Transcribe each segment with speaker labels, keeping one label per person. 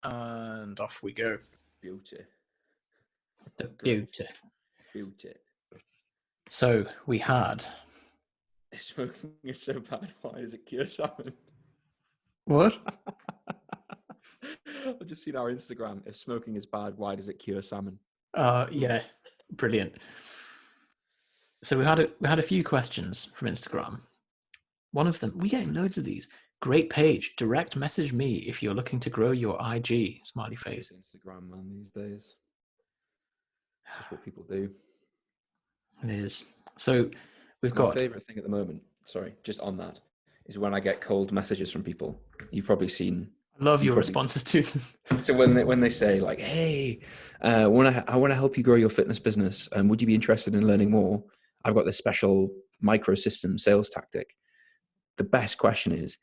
Speaker 1: And off we go.
Speaker 2: Beauty.
Speaker 1: The beauty.
Speaker 2: Beauty.
Speaker 1: So we had...
Speaker 2: If smoking is so bad, why does it cure salmon?
Speaker 1: What?
Speaker 2: I've just seen our Instagram. If smoking is bad, why does it cure salmon?
Speaker 1: Yeah, brilliant. So we had a few questions from Instagram. One of them, we're getting loads of these. Great page. Direct message me if you're looking to grow your IG. Smiley face.
Speaker 2: Instagram, man, these days. It's just what people do.
Speaker 1: It is. So we've got...
Speaker 2: My favourite thing at the moment, sorry, just on that, is when I get cold messages from people. You've probably seen...
Speaker 1: I love your responses too.
Speaker 2: So when they say like, hey, I want to help you grow your fitness business, and would you be interested in learning more? I've got this special microsystem sales tactic. The best question is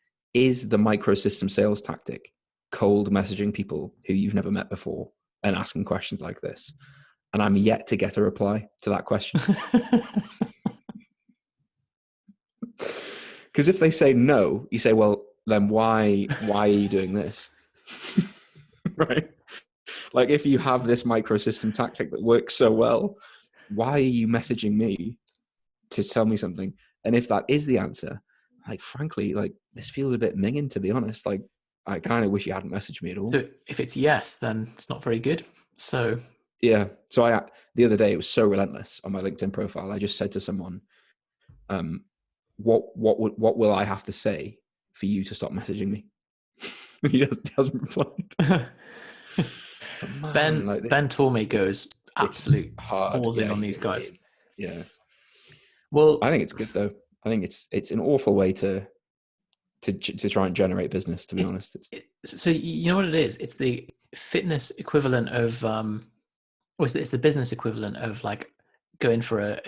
Speaker 2: the microsystem sales tactic cold messaging people who you've never met before and asking questions like this? And I'm yet to get a reply to that question. Because if they say no, you say, well, then why are you doing this? Right? Like, if you have this microsystem tactic that works so well, why are you messaging me to tell me something? And if that is the answer, like, frankly, like, this feels a bit minging, to be honest. Like, I kind of wish you hadn't messaged me at all.
Speaker 1: So if it's yes, then it's not very good. So
Speaker 2: yeah. So the other day, it was so relentless on my LinkedIn profile. I just said to someone, what will I have to say for you to stop messaging me? He hasn't replied.
Speaker 1: Man, Ben Tormey goes absolute
Speaker 2: hard
Speaker 1: balls in on these guys.
Speaker 2: Yeah.
Speaker 1: Well,
Speaker 2: I think it's good though. I think it's an awful way to try and generate business, to be honest.
Speaker 1: So you know what it is? It's the fitness equivalent of it's the business equivalent of like going for a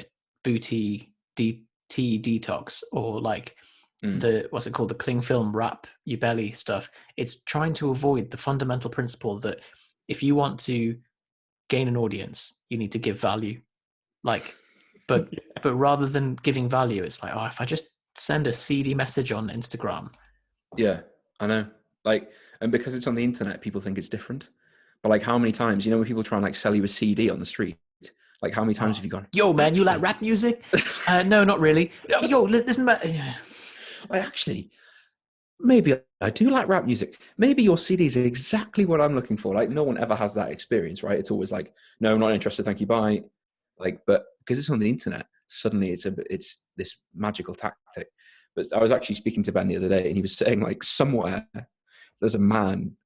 Speaker 1: booty tea detox, or like the what's it called, the cling film wrap your belly stuff. It's trying to avoid the fundamental principle that if you want to gain an audience, you need to give value. Like, but rather than giving value, it's like, oh, if I just send a CD message on Instagram.
Speaker 2: Yeah, I know. Like, and because it's on the internet, people think it's different. But like, how many times, when people try and like sell you a CD on the street, like how many times have you gone,
Speaker 1: yo man, you like rap music? No, not really. Yo, listen,
Speaker 2: maybe I do like rap music. Maybe your CD is exactly what I'm looking for. Like, no one ever has that experience, right? It's always like, no, I'm not interested, thank you, bye. Like, but because it's on the internet, suddenly it's this magical tactic. But I was actually speaking to Ben the other day, and he was saying, like, somewhere there's a man,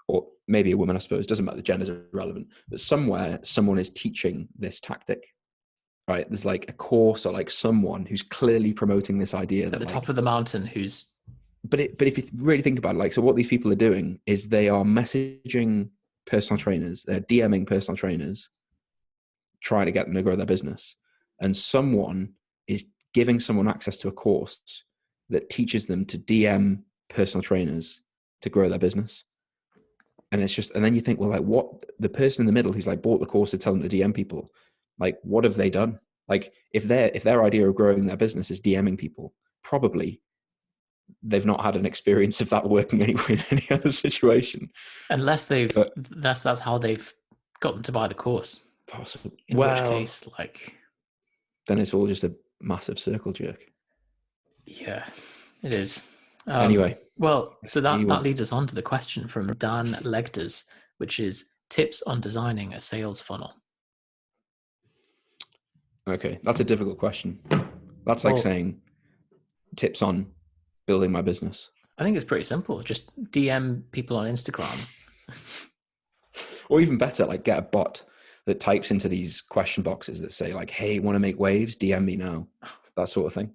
Speaker 2: or maybe a woman, I suppose, doesn't matter, the gender's irrelevant, but somewhere someone is teaching this tactic, right? There's like a course or like someone who's clearly promoting this idea
Speaker 1: at the top of the mountain who's...
Speaker 2: But if you really think about it, like, so what these people are doing is they are messaging personal trainers, they're DMing personal trainers, trying to get them to grow their business. And someone is giving someone access to a course that teaches them to DM personal trainers to grow their business. And it's just, and then you think, well, like, what, the person in the middle who's like bought the course to tell them to DM people, like, what have they done? Like, if their idea of growing their business is DMing people, probably they've not had an experience of that working anywhere in any other situation.
Speaker 1: Unless that's how they've got them to buy the course.
Speaker 2: Possible.
Speaker 1: In which case, like,
Speaker 2: then it's all just a massive circle jerk.
Speaker 1: Yeah, it is.
Speaker 2: Anyway.
Speaker 1: Well, so that leads us on to the question from Dan Legters, which is tips on designing a sales funnel.
Speaker 2: Okay, that's a difficult question. That's like saying tips on building my business.
Speaker 1: I think it's pretty simple. Just DM people on Instagram.
Speaker 2: Or even better, like get a bot that types into these question boxes that say like, hey, want to make waves? DM me now. That sort of thing.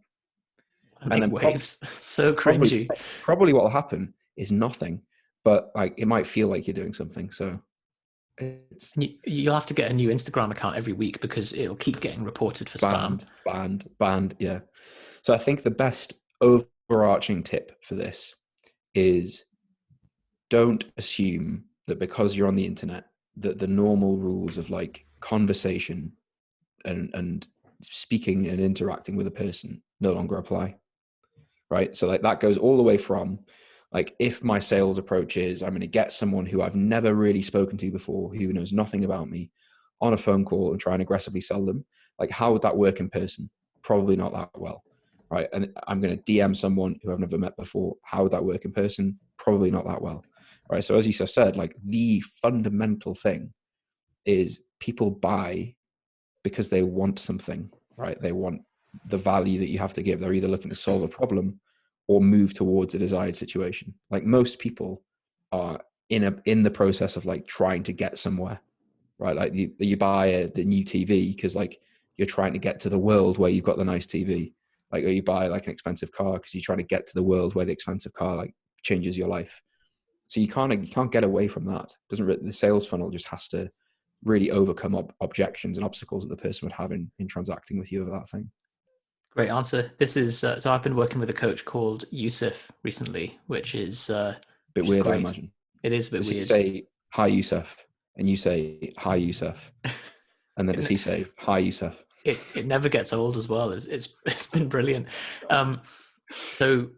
Speaker 1: And then waves. So cringy.
Speaker 2: Probably what will happen is nothing, but like it might feel like you're doing something. So
Speaker 1: you'll have to get a new Instagram account every week because it'll keep getting reported for spam.
Speaker 2: Banned. Yeah. So I think the best overarching tip for this is don't assume that because you're on the internet that the normal rules of like conversation and speaking and interacting with a person no longer apply, right? So like that goes all the way from Like if my sales approach is I'm going to get someone who I've never really spoken to before, who knows nothing about me, on a phone call and try and aggressively sell them, like how would that work in person? Probably not that well, right? And I'm going to DM someone who I've never met before. How would that work in person? Probably not that well, right? So as you said, like the fundamental thing is people buy because they want something, right? They want the value that you have to give. They're either looking to solve a problem or move towards a desired situation. Like most people are in the process of like trying to get somewhere, right? Like you buy the new TV because like you're trying to get to the world where you've got the nice TV, like, or you buy like an expensive car because you're trying to get to the world where the expensive car like changes your life. So you can't get away from that. The sales funnel just has to really overcome objections and obstacles that the person would have in transacting with you over that thing.
Speaker 1: Great answer. This is so I've been working with a coach called Yusuf recently, which is
Speaker 2: Bit weird, I
Speaker 1: great.
Speaker 2: imagine.
Speaker 1: It is a bit
Speaker 2: Does
Speaker 1: weird.
Speaker 2: he say hi Yusuf and you say hi Yusuf, and then does he say hi Yusuf?
Speaker 1: It never gets old as well. It's been brilliant. So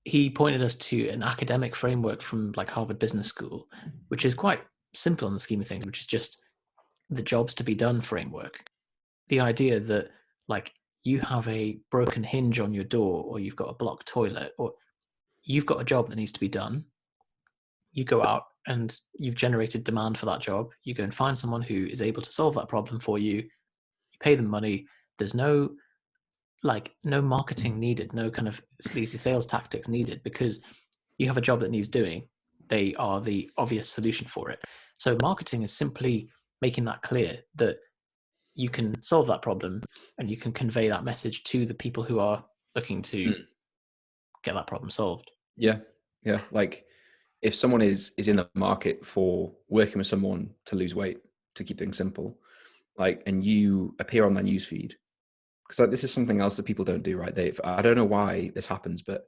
Speaker 1: he pointed us to an academic framework from like Harvard Business School, which is quite simple in the scheme of things, which is just the jobs to be done framework. The idea that like you have a broken hinge on your door, or you've got a blocked toilet, or you've got a job that needs to be done. You go out and you've generated demand for that job. You go and find someone who is able to solve that problem for you. You pay them money. There's no marketing needed, no kind of sleazy sales tactics needed, because you have a job that needs doing. They are the obvious solution for it. So marketing is simply making that clear that you can solve that problem and you can convey that message to the people who are looking to get that problem solved.
Speaker 2: Yeah. Like if someone is in the market for working with someone to lose weight, to keep things simple, like, and you appear on their newsfeed, because like this is something else that people don't do, right? I don't know why this happens, but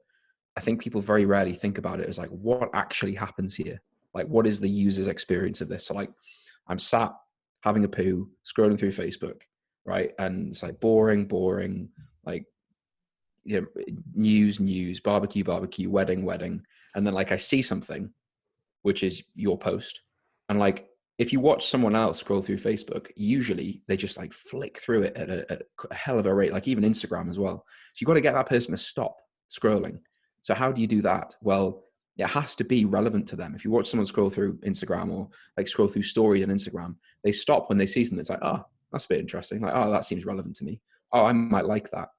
Speaker 2: I think people very rarely think about it as like, what actually happens here? Like, what is the user's experience of this? So like, I'm sat having a poo, scrolling through Facebook, right? And it's like boring, like, you know, news, barbecue, wedding. And then like, I see something, which is your post. And like, if you watch someone else scroll through Facebook, usually they just like flick through it at a hell of a rate, like even Instagram as well. So you've got to get that person to stop scrolling. So how do you do that? Well, it has to be relevant to them. If you watch someone scroll through Instagram or like scroll through stories on Instagram, they stop when they see something. It's like, oh, that's a bit interesting. Like, oh, that seems relevant to me. Oh, I might like that.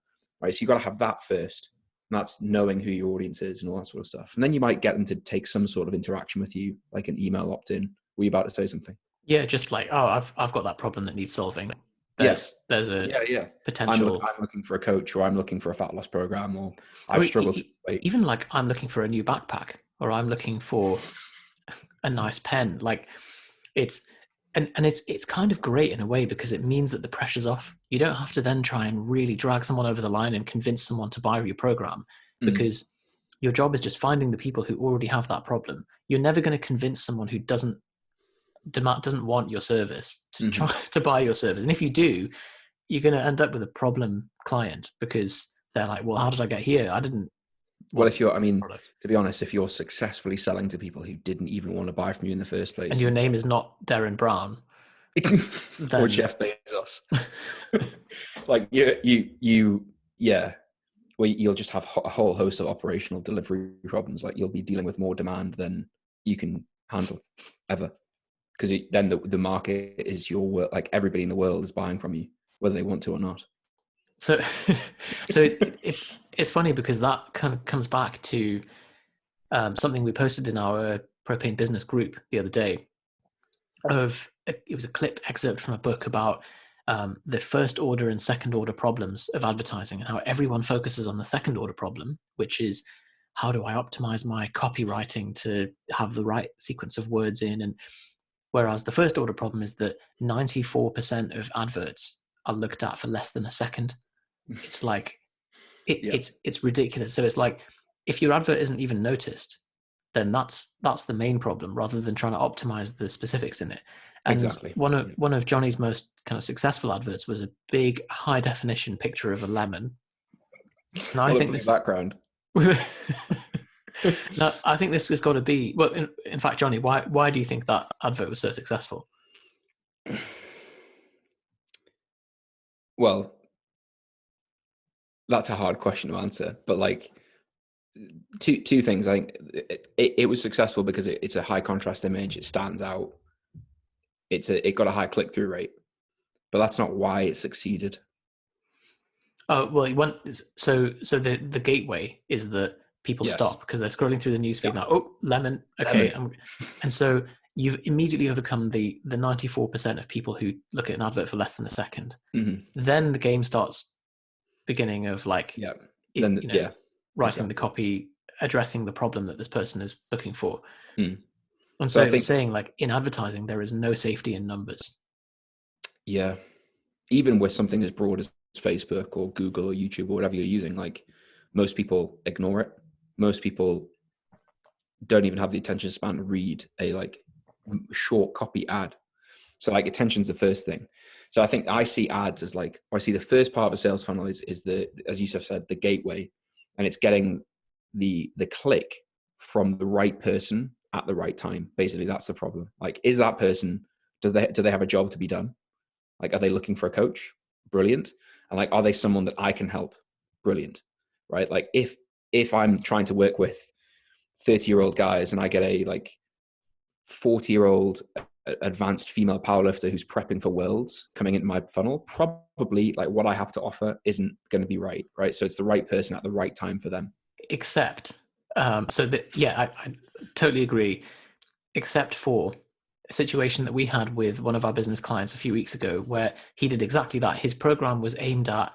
Speaker 2: Right. So you've got to have that first. And that's knowing who your audience is and all that sort of stuff. And then you might get them to take some sort of interaction with you, like an email opt-in. Were you about to say something?
Speaker 1: Yeah, just like, oh, I've got that problem that needs solving. There's a potential.
Speaker 2: I'm looking for a coach, or I'm looking for a fat loss program, or I've struggled.
Speaker 1: Even like I'm looking for a new backpack, or I'm looking for a nice pen. Like it's it's kind of great in a way, because it means that the pressure's off. You don't have to then try and really drag someone over the line and convince someone to buy your program, because your job is just finding the people who already have that problem. You're never going to convince someone who doesn't want your service to try to buy your service. And if you do, you're going to end up with a problem client, because they're like, well, how did I get here? I didn't.
Speaker 2: Well, to be honest, if you're successfully selling to people who didn't even want to buy from you in the first place,
Speaker 1: and your name is not Darren Brown then...
Speaker 2: or Jeff Bezos, like well, you'll just have a whole host of operational delivery problems. Like you'll be dealing with more demand than you can handle ever, because then the market is your world. Like everybody in the world is buying from you, whether they want to or not.
Speaker 1: So it's funny, because that kind of comes back to something we posted in our Propane business group the other day. It was a clip excerpt from a book about the first order and second order problems of advertising, and how everyone focuses on the second order problem, which is, how do I optimize my copywriting to have the right sequence of words in? And whereas the first order problem is that 94% of adverts are looked at for less than a second. It's like, it's ridiculous. So it's like, if your advert isn't even noticed, then that's the main problem, rather than trying to optimize the specifics in it. And
Speaker 2: exactly.
Speaker 1: One of Jonny's most kind of successful adverts was a big high definition picture of a lemon. And I think this
Speaker 2: background.
Speaker 1: No, I think this has got to be, well, in fact, Jonny, why do you think that advert was so successful?
Speaker 2: Well, that's a hard question to answer, but like two things. I think it was successful because it's a high contrast image. It stands out. It got a high click through rate, but that's not why it succeeded.
Speaker 1: Oh, well, so the gateway is that people
Speaker 2: Yes.
Speaker 1: stop because they're scrolling through the newsfeed
Speaker 2: Yeah.
Speaker 1: now. Oh, lemon. Okay. And so you've immediately overcome the 94% of people who look at an advert for less than a second.
Speaker 2: Mm-hmm.
Speaker 1: Then the game starts beginning of like,
Speaker 2: Yeah.
Speaker 1: writing
Speaker 2: Exactly.
Speaker 1: the copy, addressing the problem that this person is looking for.
Speaker 2: Mm.
Speaker 1: And
Speaker 2: So
Speaker 1: so
Speaker 2: I think,
Speaker 1: saying like in advertising, there is no safety in numbers.
Speaker 2: yeah, even with something as broad as Facebook or Google or YouTube or whatever you're using, like most people ignore it. Most people don't even have the attention span to read a like short copy ad. So like attention's the first thing. So I think I see ads as like, or I see the first part of a sales funnel is the, as you said, the gateway, and it's getting the click from the right person at the right time. Basically, that's the problem. Like, is that person, do they have a job to be done? Like, are they looking for a coach? Brilliant. And like, are they someone that I can help? Brilliant. Right? Like if I'm trying to work with 30-year-old guys and I get a like 40-year-old advanced female powerlifter who's prepping for worlds coming into my funnel, probably like what I have to offer isn't going to be right. So it's the right person at the right time for them.
Speaker 1: Except, I totally agree. Except for a situation that we had with one of our business clients a few weeks ago, where he did exactly that. His program was aimed at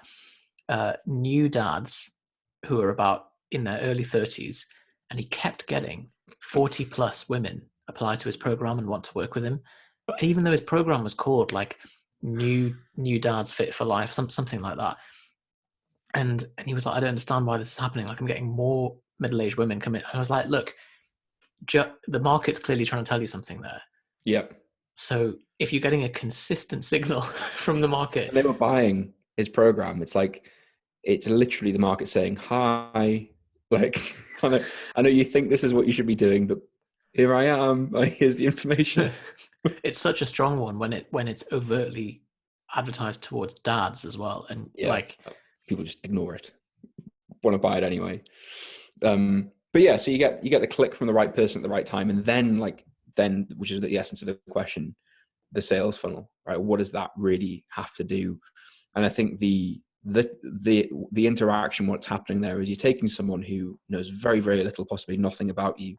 Speaker 1: new dads who are about in their early 30s, and he kept getting 40 plus women apply to his program and want to work with him. But even though his program was called like new dads fit for life, something like that. And he was like, I don't understand why this is happening. Like, I'm getting more middle-aged women come in. And I was like, look, the market's clearly trying to tell you something there.
Speaker 2: Yep.
Speaker 1: So if you're getting a consistent signal from the market,
Speaker 2: and they were buying his program, it's like, it's literally the market saying, hi, like, I know you think this is what you should be doing, but here I am. Like, here's the information.
Speaker 1: it's such a strong one when it's overtly advertised towards dads as well. And like
Speaker 2: people just ignore it, want to buy it anyway. But yeah, so you get the click from the right person at the right time, and then which is the essence of the question, the sales funnel, right? What does that really have to do? And I think the interaction, what's happening there is you're taking someone who knows very, very little, possibly nothing about you,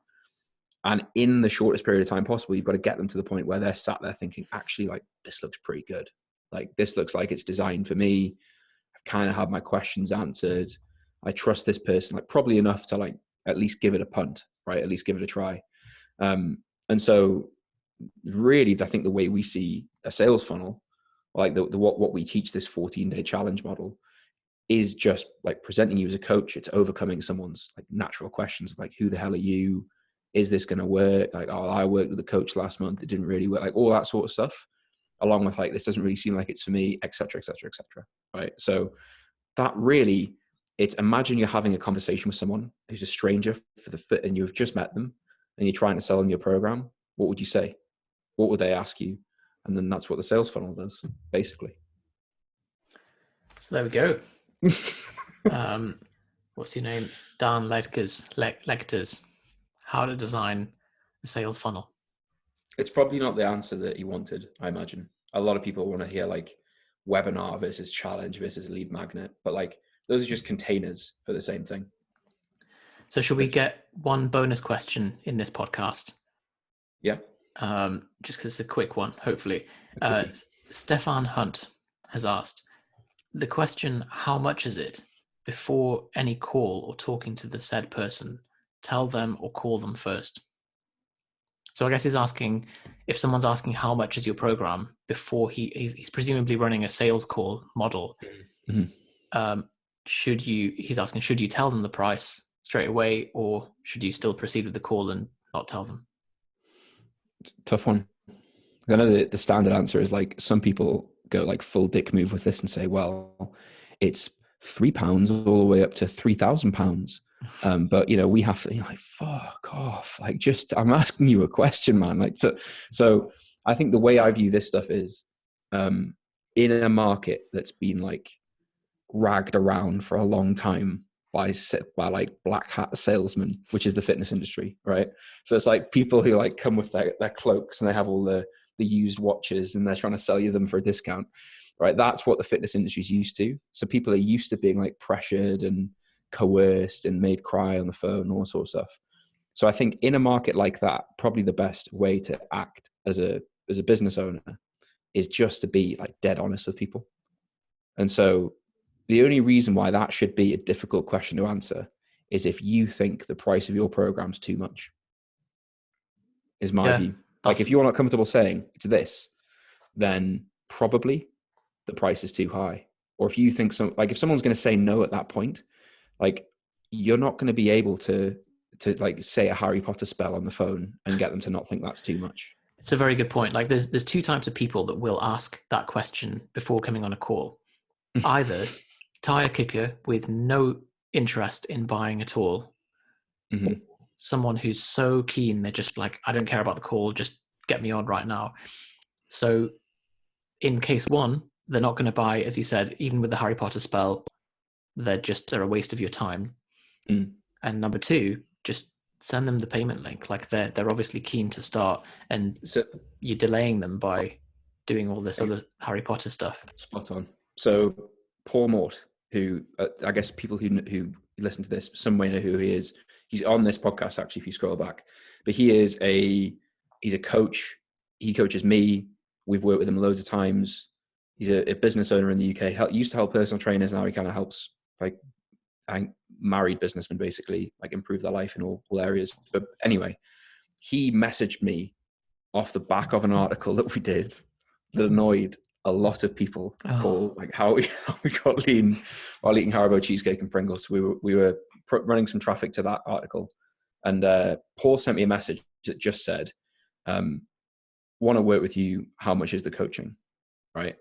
Speaker 2: and in the shortest period of time possible, you've got to get them to the point where they're sat there thinking, actually, like, this looks pretty good. Like, this looks like it's designed for me. I've kind of had my questions answered. I trust this person, like, probably enough to like at least give it a punt, right? At least give it a try. And so really, I think the way we see a sales funnel, like what we teach, this 14-day challenge model, is just like presenting you as a coach. It's overcoming someone's like natural questions of like, who the hell are you? Is this going to work? Like, oh, I worked with a coach last month. It didn't really work. Like all that sort of stuff, along with like, this doesn't really seem like it's for me, et cetera, et cetera, et cetera. Right. So that really, it's, imagine you're having a conversation with someone who's a stranger for the fit, and you've just met them and you're trying to sell them your program. What would you say? What would they ask you? And then that's what the sales funnel does, basically.
Speaker 1: So there we go. What's your name? Dan Lecter's How to Design a Sales Funnel.
Speaker 2: It's probably not the answer that you wanted, I imagine. A lot of people want to hear like webinar versus challenge versus lead magnet, but like those are just containers for the same thing.
Speaker 1: So should we get one bonus question in this podcast?
Speaker 2: Yeah.
Speaker 1: Just because it's a quick one, hopefully. Stefan Hunt has asked the question, how much is it? Before any call or talking to the said person, tell them or call them first. So I guess he's asking, if someone's asking how much is your program before he's presumably running a sales call model. Mm-hmm. He's asking, should you tell them the price straight away, or should you still proceed with the call and not tell them?
Speaker 2: It's a tough one. I know that the standard answer is like, some people go like full dick move with this and say, well, it's £3 all the way up to £3,000. But we have to, like, fuck off. Like, just, I'm asking you a question, man. Like, so I think the way I view this stuff is, in a market that's been like ragged around for a long time by like black hat salesmen, which is the fitness industry, right? So it's like people who like come with their cloaks and they have all the used watches and they're trying to sell you them for a discount, right? That's what the fitness industry is used to. So people are used to being like pressured and coerced and made cry on the phone, all sorts of stuff. So I think in a market like that, probably the best way to act as a business owner is just to be like dead honest with people. And so the only reason why that should be a difficult question to answer is if you think the price of your program's too much, is my
Speaker 1: Yeah,
Speaker 2: view. Like, if you're not comfortable saying it's this, then probably the price is too high. Or if you think if someone's going to say no at that point, like, you're not going to be able to like say a Harry Potter spell on the phone and get them to not think that's too much.
Speaker 1: it's a very good point. Like there's two types of people that will ask that question before coming on a call. Either tire kicker with no interest in buying at all, or
Speaker 2: Mm-hmm.
Speaker 1: someone who's so keen they're just like, I don't care about the call, just get me on right now. So in case one, they're not going to buy, as you said, even with the Harry Potter spell, they're a waste of your time.
Speaker 2: Mm.
Speaker 1: And number two, just send them the payment link. Like they're obviously keen to start, and
Speaker 2: So
Speaker 1: you're delaying them by doing all this other Harry Potter stuff.
Speaker 2: spot on. So Paul Mort, who I guess people who listen to this some way know who he is. He's on this podcast actually, if you scroll back. But he's a coach. He coaches me. We've worked with him loads of times. He's a business owner in the UK. He used to help personal trainers. Now he kind of helps like married businessmen basically like improve their life in all areas. But anyway, he messaged me off the back of an article that we did that annoyed a lot of people called like how we got lean while eating Haribo cheesecake and Pringles. We were running some traffic to that article, and Paul sent me a message that just said, want to work with you, how much is the coaching? Right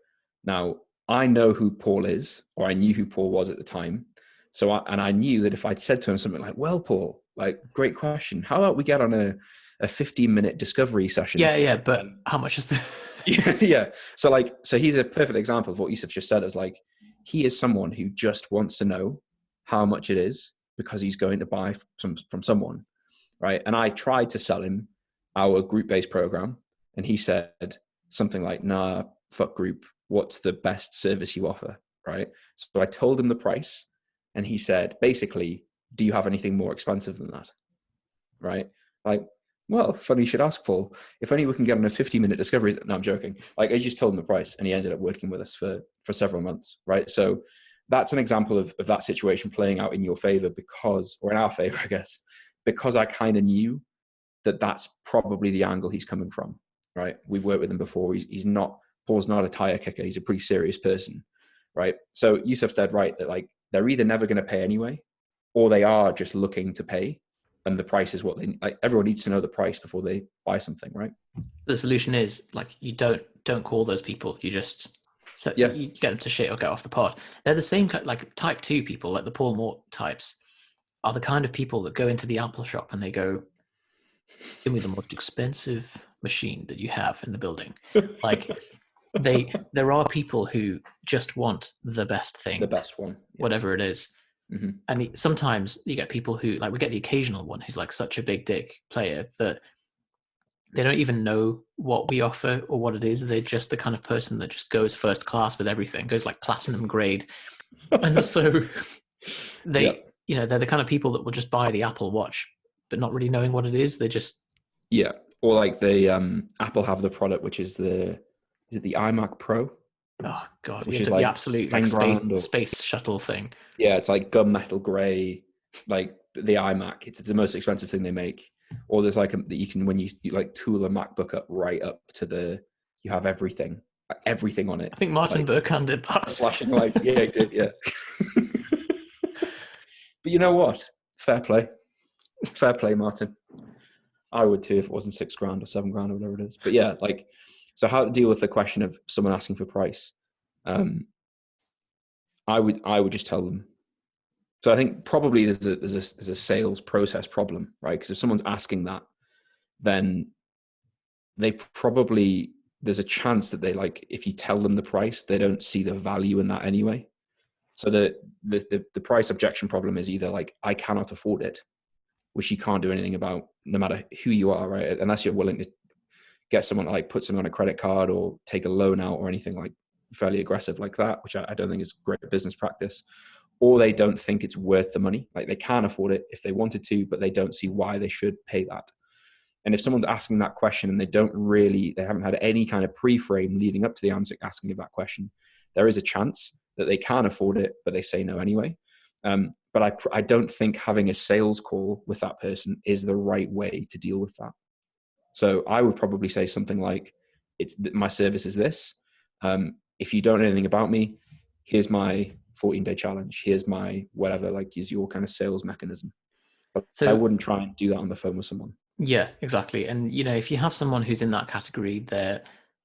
Speaker 2: now, I know who Paul is, or I knew who Paul was at the time. So I knew that if I'd said to him something like, well, Paul, like, great question, how about we get on a 15-minute discovery session?
Speaker 1: Yeah, but how much is the
Speaker 2: yeah. So he's a perfect example of what Yusuf just said. Is like, he is someone who just wants to know how much it is because he's going to buy from someone, right? And I tried to sell him our group-based program, and he said something like, nah, fuck group, what's the best service you offer, right? So I told him the price, and he said, basically, do you have anything more expensive than that, right? Like, well, funny you should ask, Paul. If only we can get on a 50-minute discovery. No, I'm joking. Like, I just told him the price, and he ended up working with us for several months, right? So that's an example of that situation playing out in your favor or in our favor, I guess, because I kind of knew that that's probably the angle he's coming from, right? We've worked with him before. Paul's not a tire kicker. He's a pretty serious person, right? So Yusuf's dead right that like they're either never going to pay anyway, or they are just looking to pay. And the price is what they like. Everyone needs to know the price before they buy something, right?
Speaker 1: The solution is like you don't call those people. You just you get them to shit or get off the pot. They're the same like type 2 people, like the Paul Mort types, are the kind of people that go into the Apple shop and they go, "Give me the most expensive machine that you have in the building." Like there are people who just want the best thing,
Speaker 2: The best one,
Speaker 1: whatever it is.
Speaker 2: Mm-hmm.
Speaker 1: And sometimes you get people who like, we get the occasional one who's like such a big dick player that they don't even know what we offer or what it is. They're just the kind of person that just goes first class with everything, goes like platinum grade. And so they're the kind of people that will just buy the Apple Watch, but not really knowing what it is. They just,
Speaker 2: or like the Apple have the product, which is the iMac Pro?
Speaker 1: oh God,
Speaker 2: Which is
Speaker 1: the
Speaker 2: like
Speaker 1: absolute like space shuttle thing.
Speaker 2: Yeah, it's like gunmetal gray, like the iMac. It's the most expensive thing they make. Or there's like that you can, when you like tool a MacBook up right up to you have everything on it.
Speaker 1: I think Martin
Speaker 2: like,
Speaker 1: Burkhan did that.
Speaker 2: Flashing lights. Yeah, he did. Yeah. But you know what? Fair play, Martin. I would too if it wasn't $6,000 or $7,000 or whatever it is. But yeah, like, so how to deal with the question of someone asking for price? I would just tell them, So I think probably there's a sales process problem, right? Because if someone's asking that, then they probably, there's a chance that they, like, if you tell them the price, they don't see the value in that anyway. So the price objection problem is either like, I cannot afford it, which you can't do anything about, no matter who you are, right? Unless you're willing to get someone to like put someone on a credit card or take a loan out or anything like fairly aggressive like that, which I don't think is great business practice. Or they don't think it's worth the money. Like, they can afford it if they wanted to, but they don't see why they should pay that. And if someone's asking that question and they haven't had any kind of pre-frame leading up to the answer asking of that question, there is a chance that they can afford it, but they say no anyway. But I don't think having a sales call with that person is the right way to deal with that. So I would probably say something like, my service is this. If you don't know anything about me, here's my 14-day challenge. Here's my whatever, like, is your kind of sales mechanism. But I
Speaker 1: So
Speaker 2: wouldn't try and do that on the phone with someone.
Speaker 1: yeah, exactly. And if you have someone who's in that category, they're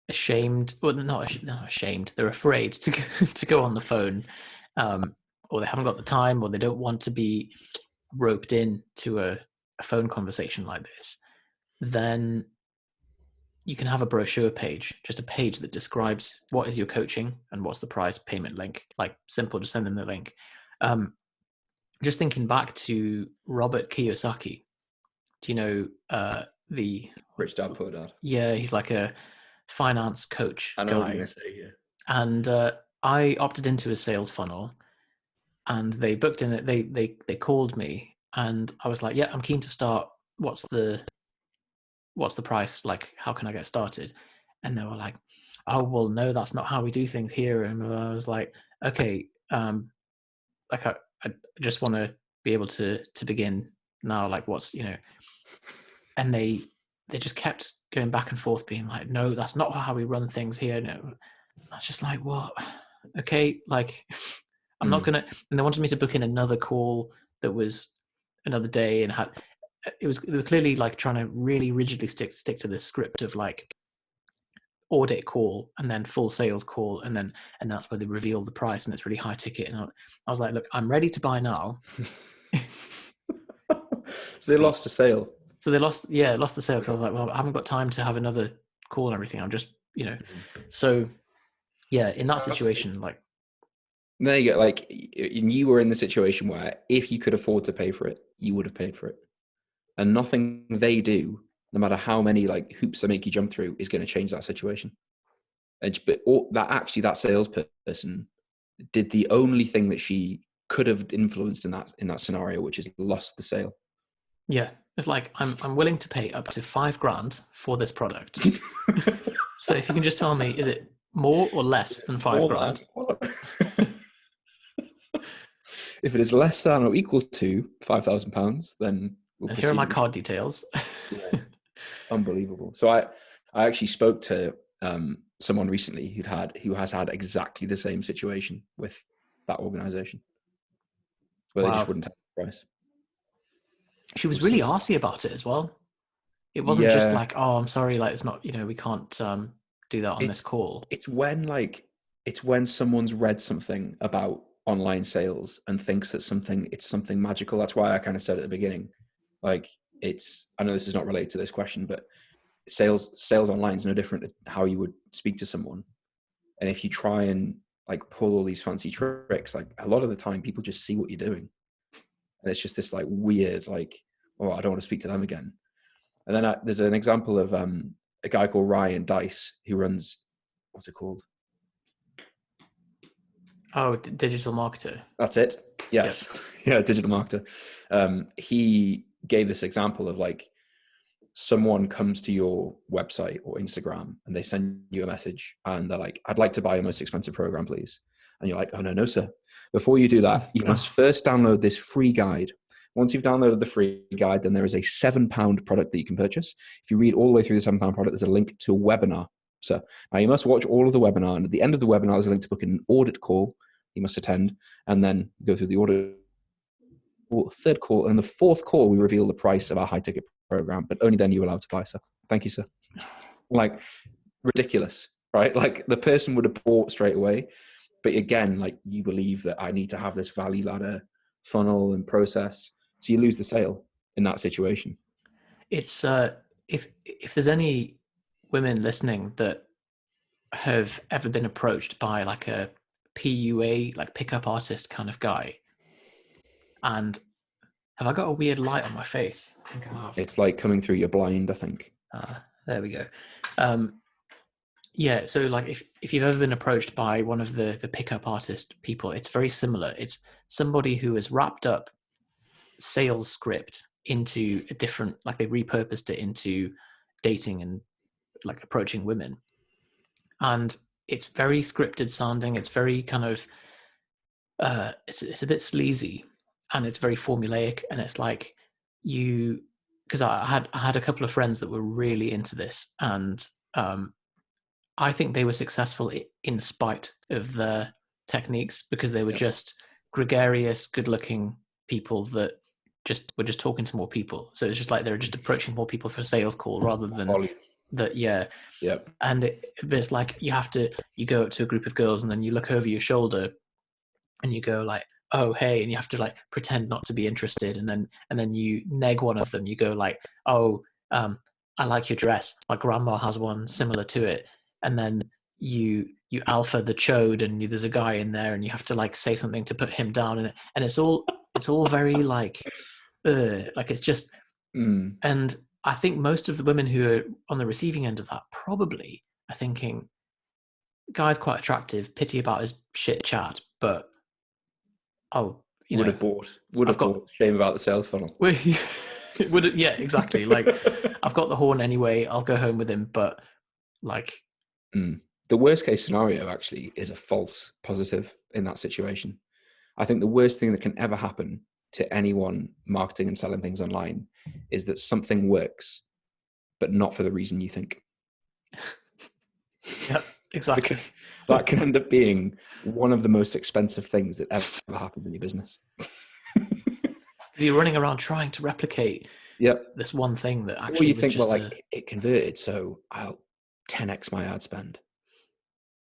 Speaker 1: ashamed, or not ashamed, they're afraid to go, to go on the phone, or they haven't got the time, or they don't want to be roped in to a phone conversation like this, then you can have a brochure page, just a page that describes what is your coaching and what's the price, payment link, like simple, just send them the link. Just thinking back to Robert Kiyosaki, do you know the
Speaker 2: Rich Dad, Poor Dad.
Speaker 1: Yeah, he's like a finance coach
Speaker 2: I know
Speaker 1: guy.
Speaker 2: what you're going to say here.
Speaker 1: And I opted into a sales funnel, and they booked in it. They called me, and I was like, yeah, I'm keen to start. What's the price? Like, how can I get started? And they were like, oh, well, no, that's not how we do things here. And I was like, okay, like I just want to be able to begin now. Like, what's and they just kept going back and forth, being like, no, that's not how we run things here. No, I was just like, what? Okay, like, I'm not gonna. And they wanted me to book in another call that was another day, and they were clearly like trying to really rigidly stick to this script of like audit call and then full sales call, and that's where they reveal the price, and it's really high ticket. And I was like, look, I'm ready to buy now.
Speaker 2: So they lost a sale.
Speaker 1: So they lost the sale, because I was like, well, I haven't got time to have another call and everything. I'm just, so yeah, in that situation, like,
Speaker 2: there you go. Like, you were in the situation where if you could afford to pay for it, you would have paid for it. And nothing they do, no matter how many like hoops they make you jump through, is going to change that situation. But that salesperson did the only thing that she could have influenced in that scenario, which is lost the sale.
Speaker 1: Yeah, it's like, I'm willing to pay up to $5,000 for this product. So if you can just tell me, is it more or less than $5,000?
Speaker 2: If it is less than or equal to £5,000, then we'll proceed.
Speaker 1: Here are my card details.
Speaker 2: Yeah. Unbelievable. So I actually spoke to someone recently who has had exactly the same situation with that organization, where they just wouldn't take the price.
Speaker 1: She was really arsy about it as well. It wasn't just like, oh, I'm sorry, like, it's not, we can't do that on this call.
Speaker 2: It's when someone's read something about online sales and thinks that it's something magical. That's why I kind of said at the beginning, like, I know this is not related to this question, but sales online is no different to how you would speak to someone. And if you try and like pull all these fancy tricks, like, a lot of the time people just see what you're doing. And it's just this like weird, like, oh, I don't want to speak to them again. And then there's an example of a guy called Ryan Dice who runs, what's it called?
Speaker 1: Oh, digital marketer.
Speaker 2: That's it. Yes. Yep. Yeah, digital marketer. He gave this example of like, someone comes to your website or Instagram and they send you a message and they're like, I'd like to buy your most expensive program, please. And you're like, oh, no, sir. Before you do that, you must first download this free guide. Once you've downloaded the free guide, then there is a £7 product that you can purchase. If you read all the way through the £7 product, there's a link to a webinar. So now you must watch all of the webinar. And at the end of the webinar, there's a link to book an audit call you must attend, and then go through the audit. Third call, and the fourth call, we reveal the price of our high ticket program, but only then you're allowed to buy, sir. Thank you, sir. Like, ridiculous, right? Like, the person would have bought straight away. But again, like, you believe that I need to have this value ladder funnel and process. So you lose the sale in that situation.
Speaker 1: It's if there's any women listening that have ever been approached by like a PUA, like pickup artist kind of guy, and have I got a weird light on my face? I think I have.
Speaker 2: It's like coming through your blind, I think.
Speaker 1: There we go. Yeah, so like if you've ever been approached by one of the pickup artist people, it's very similar. It's somebody who has wrapped up sales script into a different, like they repurposed it into dating and like approaching women. And it's very scripted sounding. It's very kind of it's a bit sleazy, and it's very formulaic, and it's like you, because I had a couple of friends that were really into this, and I think they were successful in spite of their techniques, because they were just gregarious, good-looking people that were just talking to more people. So it's just like they're just approaching more people for a sales call rather than that. Yeah. And it's like you go up to a group of girls and then you look over your shoulder and you go like, oh hey, and you have to like pretend not to be interested, and then you neg one of them. You go like, oh, I like your dress. My grandma has one similar to it. And then you alpha the chode, and there's a guy in there, and you have to like say something to put him down, and it's all very like it's just. And I think most of the women who are on the receiving end of that probably are thinking, guy's quite attractive, pity about his shit chat, but
Speaker 2: would have bought. Shame about the sales funnel.
Speaker 1: Yeah, exactly. Like, I've got the horn anyway, I'll go home with him. But like,
Speaker 2: the worst case scenario actually is a false positive in that situation. I think the worst thing that can ever happen to anyone marketing and selling things online is that something works, but not for the reason you think.
Speaker 1: Yep, exactly.
Speaker 2: Because that can end up being one of the most expensive things that ever happens in your business.
Speaker 1: You're running around trying to replicate this one thing that actually,
Speaker 2: or you think, well, like it converted, so I'll 10x my ad spend,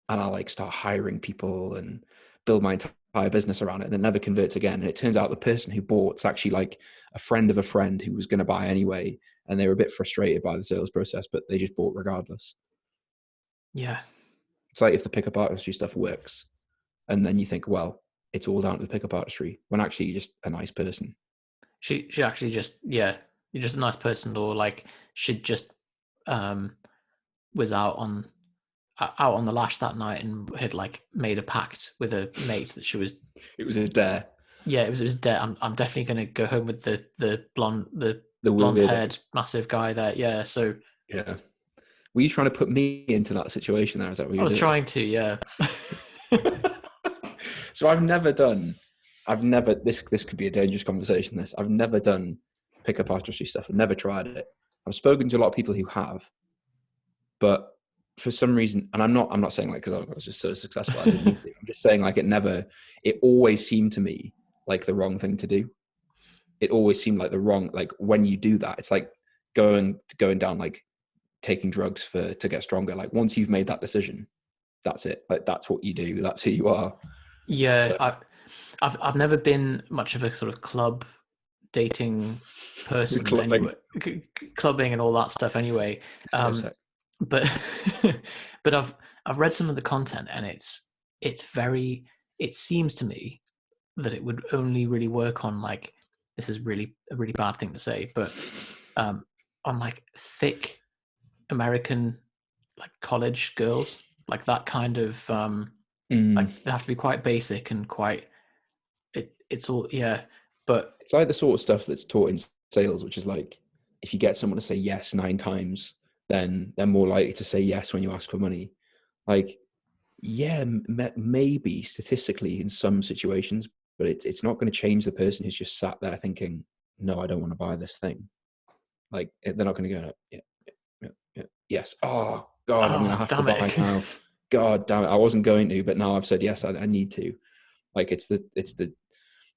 Speaker 2: and I'll like start hiring people and build my entire business around it, and it never converts again. And it turns out the person who bought is actually like a friend of a friend who was going to buy anyway, and they were a bit frustrated by the sales process, but they just bought regardless.
Speaker 1: Yeah.
Speaker 2: It's like if the pickup artistry stuff works, and then you think, well, it's all down to the pickup artistry, when actually you're just a nice person.
Speaker 1: She actually just, you're just a nice person, or like she just was out on the lash that night and had like made a pact with a mate that she was.
Speaker 2: It was a dare.
Speaker 1: Yeah, it was a dare. I'm definitely going to go home with the blonde haired massive guy there. Yeah. So
Speaker 2: yeah. Were you trying to put me into that situation there? Is that what you were doing?
Speaker 1: I was trying to, yeah.
Speaker 2: So this could be a dangerous conversation. I've never done pickup artistry stuff. I've never tried it. I've spoken to a lot of people who have, but for some reason, and I'm not saying like, because I was just so successful, I didn't need to. I'm just saying like it always seemed to me like the wrong thing to do. It always seemed like like when you do that, it's like going down, like taking drugs to get stronger. Like once you've made that decision, that's it. Like that's what you do. That's who you are.
Speaker 1: Yeah. So. I've never been much of a sort of club dating person. Clubbing and all that stuff anyway. But I've read some of the content, and it seems to me that it would only really work on, like, this is really a really bad thing to say, but on like thick American like college girls, like that kind of like they have to be quite basic and quite it's all but
Speaker 2: it's like the sort of stuff that's taught in sales, which is like, if you get someone to say yes 9 times, then they're more likely to say yes when you ask for money. Like, yeah, maybe statistically in some situations, but it's not going to change the person who's just sat there thinking, no, I don't want to buy this thing. Like, they're not going to go, yeah, yes. Oh God, I'm going to have to buy now. God damn it, I wasn't going to, but now I've said yes, I need to. Like, it's the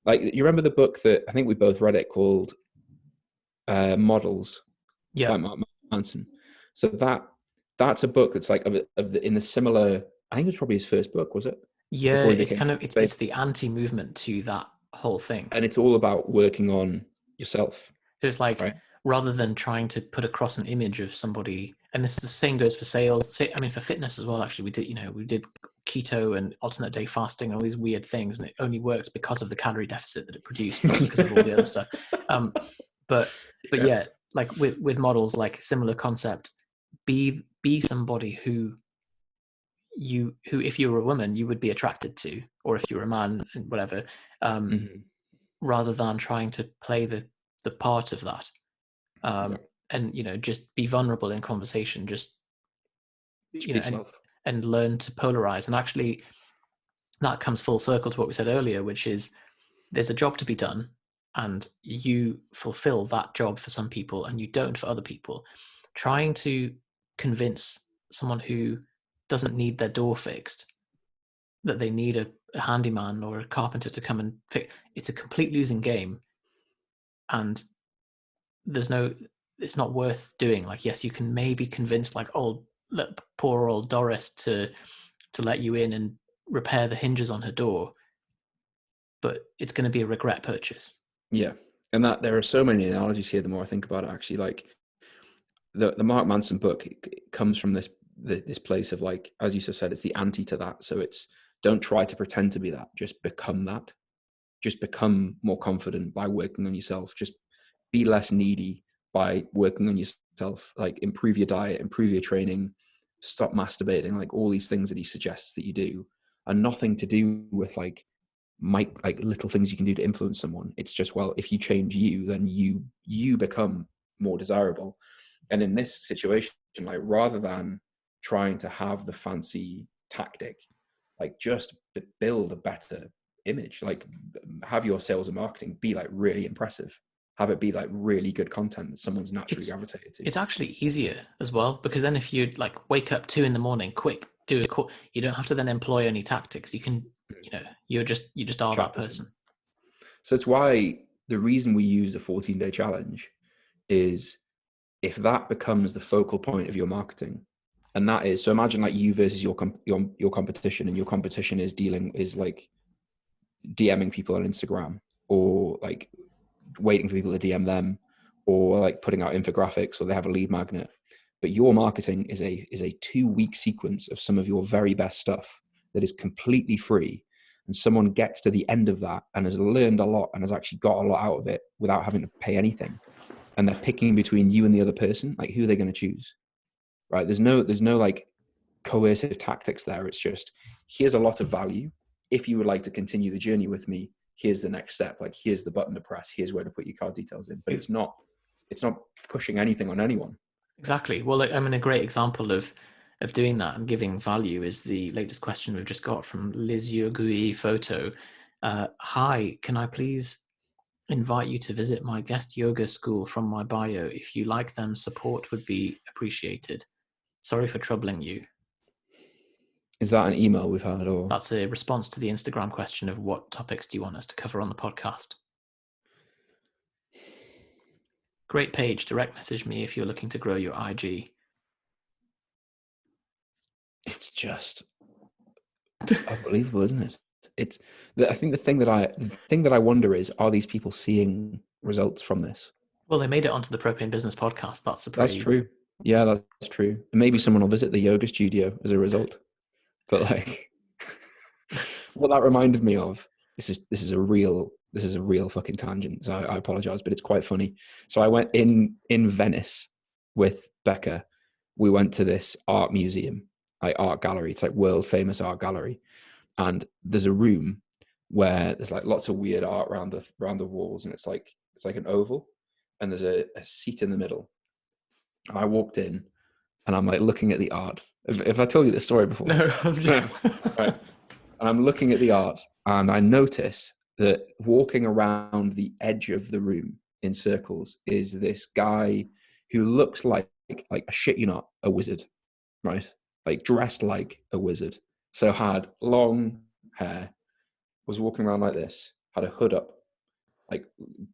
Speaker 2: like, you remember the book that I think we both read it called Models?
Speaker 1: Yeah.
Speaker 2: By Mark Manson. So that's a book that's like in the similar. I think it was probably his first book, was it?
Speaker 1: Yeah, it's kind of it's the anti-movement to that whole thing.
Speaker 2: And it's all about working on yourself,
Speaker 1: So it's like,
Speaker 2: right?
Speaker 1: rather than trying to put across an image of somebody, and this the same goes for sales. I mean, for fitness as well. Actually, we did keto and alternate day fasting and all these weird things, and it only worked because of the calorie deficit that it produced, not because of all the other stuff. Um, but yeah, like with models, like similar concept. Be somebody who if you were a woman you would be attracted to, or if you were a man, whatever,
Speaker 2: Mm-hmm.
Speaker 1: rather than trying to play the part of that.
Speaker 2: Yeah.
Speaker 1: And just be vulnerable in conversation, just
Speaker 2: Just be
Speaker 1: and
Speaker 2: yourself.
Speaker 1: learn to polarize. And actually that comes full circle to what we said earlier, which is there's a job to be done, and you fulfill that job for some people and you don't for other people. Trying to convince someone who doesn't need their door fixed that they need a handyman or a carpenter to come and fix, it's a complete losing game. And it's not worth doing. Like, yes, you can maybe convince like poor old Doris to let you in and repair the hinges on her door, but it's going to be a regret purchase.
Speaker 2: Yeah. And that there are so many analogies here. The more I think about it, actually, like the Mark Manson book, it comes from this place of, like, as you said, it's the anti to that. So it's, don't try to pretend to be that, just become that. Just become more confident by working on yourself. Just be less needy by working on yourself. Like, improve your diet, improve your training, stop masturbating. Like, all these things that he suggests that you do are nothing to do with like little things you can do to influence someone. It's just, well, if you change you, then you become more desirable. And in this situation, like, rather than trying to have the fancy tactic, like, just build a better image. Like, have your sales and marketing be like really impressive, have it be like really good content that someone's naturally gravitated to.
Speaker 1: It's actually easier as well, because then if you like wake up 2 a.m, quick, do a call, you don't have to then employ any tactics. You can, you just are that person.
Speaker 2: So it's why the reason we use a 14-day challenge is, if that becomes the focal point of your marketing, and that is, so imagine like you versus your competition, and your competition is like DMing people on Instagram, or like waiting for people to DM them, or like putting out infographics, or they have a lead magnet. But your marketing is a 2-week sequence of some of your very best stuff that is completely free. And someone gets to the end of that and has learned a lot and has actually got a lot out of it without having to pay anything. And they're picking between you and the other person. Like, who are they going to choose? Right? There's no like coercive tactics there. It's just, here's a lot of value. If you would like to continue the journey with me, here's the next step. Like, here's the button to press. Here's where to put your card details in. But it's not pushing anything on anyone.
Speaker 1: Exactly. Well, I mean, a great example of doing that and giving value is the latest question we've just got from Liz Yogui Photo. Hi, can I please invite you to visit my guest yoga school from my bio? If you like them, support would be appreciated. Sorry for troubling you.
Speaker 2: Is that an email we've had, or?
Speaker 1: That's a response to the Instagram question of what topics do you want us to cover on the podcast? Great page. Direct message me if you're looking to grow your IG.
Speaker 2: It's just unbelievable, isn't it? I think the thing that I wonder is, are these people seeing results from this?
Speaker 1: Well, they made it onto the Propane Business podcast.
Speaker 2: That's true. Yeah, that's true. Maybe someone will visit the yoga studio as a result. But like, what that reminded me of, this is a real fucking tangent. So I apologize, but it's quite funny. So I went in Venice with Becca. We went to this art museum, like art gallery. It's like world famous art gallery. And there's a room where there's like lots of weird art around the walls, and it's like an oval, and there's a seat in the middle. And I walked in, and I'm like looking at the art. If I told you this story before,
Speaker 1: No, I'm just...
Speaker 2: right. And I'm looking at the art, and I notice that walking around the edge of the room in circles is this guy who looks like I shit you not, a wizard, right? Like, dressed like a wizard. So had long hair, was walking around like this, had a hood up, like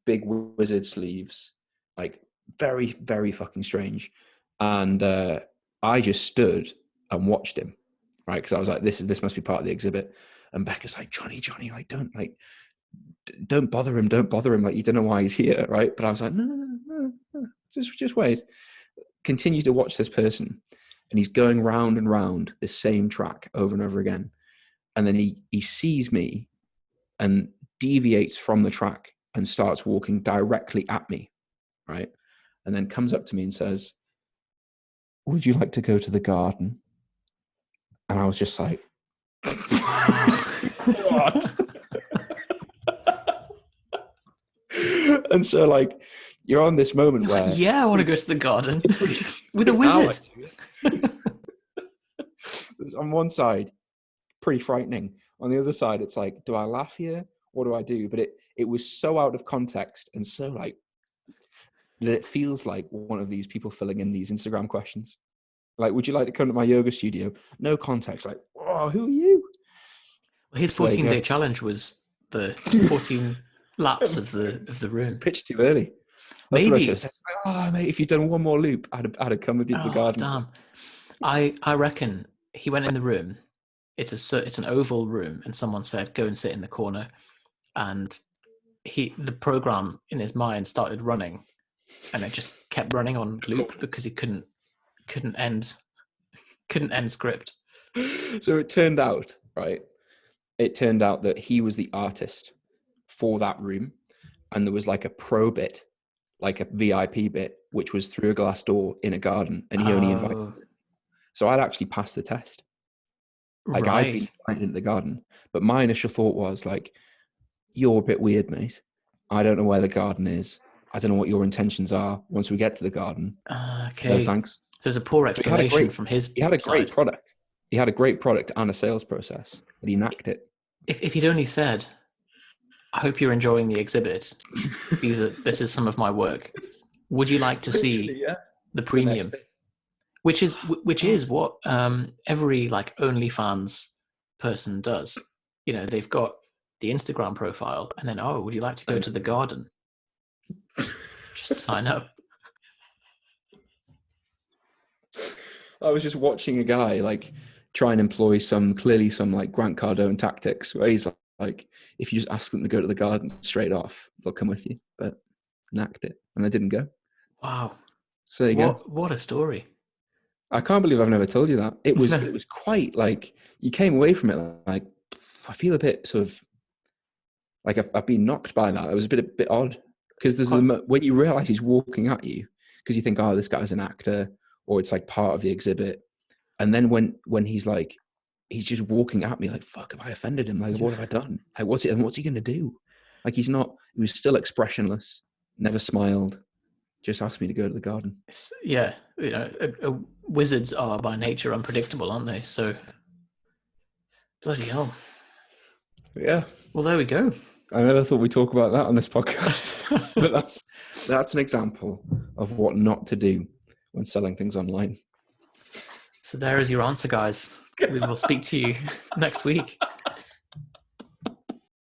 Speaker 2: big wizard sleeves, like very, very fucking strange. And I just stood and watched him, right? Because I was like, this must be part of the exhibit. And Becca's like, Jonny, like, don't, like, don't bother him, don't bother him. Like, you don't know why he's here, right? But I was like, no, just wait. Continue to watch this person. And he's going round and round this same track over and over again. And then he sees me and deviates from the track and starts walking directly at me, right? And then comes up to me and says, would you like to go to the garden? And I was just like, what? And so, like, you're on this moment where...
Speaker 1: yeah, I want to go to the garden with a wizard.
Speaker 2: On one side, pretty frightening. On the other side, it's like, do I laugh here? What do I do? But it was so out of context and so, like, that it feels like one of these people filling in these Instagram questions. Like, would you like to come to my yoga studio? No context. Like, oh, who are you?
Speaker 1: Well, his 14-day challenge was the 14 laps of the room.
Speaker 2: Pitched too early. That's maybe. Oh, mate, if you'd done one more loop, I'd have come with you to the garden.
Speaker 1: Damn. I reckon he went in the room. It's an oval room, and someone said, "Go and sit in the corner." And the program in his mind started running, and it just kept running on loop because he couldn't end script.
Speaker 2: So it turned out, right? It turned out that he was the artist for that room, and there was like a pro bit, like a VIP bit, which was through a glass door in a garden, and he only invited me. So I'd actually passed the test. Like, I'd been invited into the garden, but my initial thought was like, you're a bit weird, mate. I don't know where the garden is. I don't know what your intentions are once we get to the garden.
Speaker 1: Okay.
Speaker 2: No thanks.
Speaker 1: So there's a poor explanation from his
Speaker 2: He had a great
Speaker 1: side.
Speaker 2: product. He had a great product and a sales process, but he knacked it.
Speaker 1: If he'd only said, I hope you're enjoying the exhibit. This is some of my work. Would you like to see the premium? Which is what every like OnlyFans person does. You know, they've got the Instagram profile, and then, would you like to go to the garden? Just sign up.
Speaker 2: I was just watching a guy like try and employ some like Grant Cardone tactics, where he's like, if you just ask them to go to the garden straight off, they'll come with you. But knacked it, and they didn't go.
Speaker 1: Wow.
Speaker 2: So there you go.
Speaker 1: What a story.
Speaker 2: I can't believe I've never told you that. It was quite like, you came away from it like, I feel a bit sort of like I've been knocked by that. It was a bit odd, because there's when you realize he's walking at you, because you think, this guy's an actor, or it's like part of the exhibit. And then when he's like, he's just walking at me like, fuck, have I offended him? Like, what have I done? Like, what's he going to do? Like, he was still expressionless, never smiled, just asked me to go to the garden.
Speaker 1: Yeah. You know, wizards are by nature unpredictable, aren't they? So, bloody hell.
Speaker 2: Yeah.
Speaker 1: Well, there we go.
Speaker 2: I never thought we'd talk about that on this podcast. But that's an example of what not to do when selling things online.
Speaker 1: So there is your answer, guys. We will speak to you next week.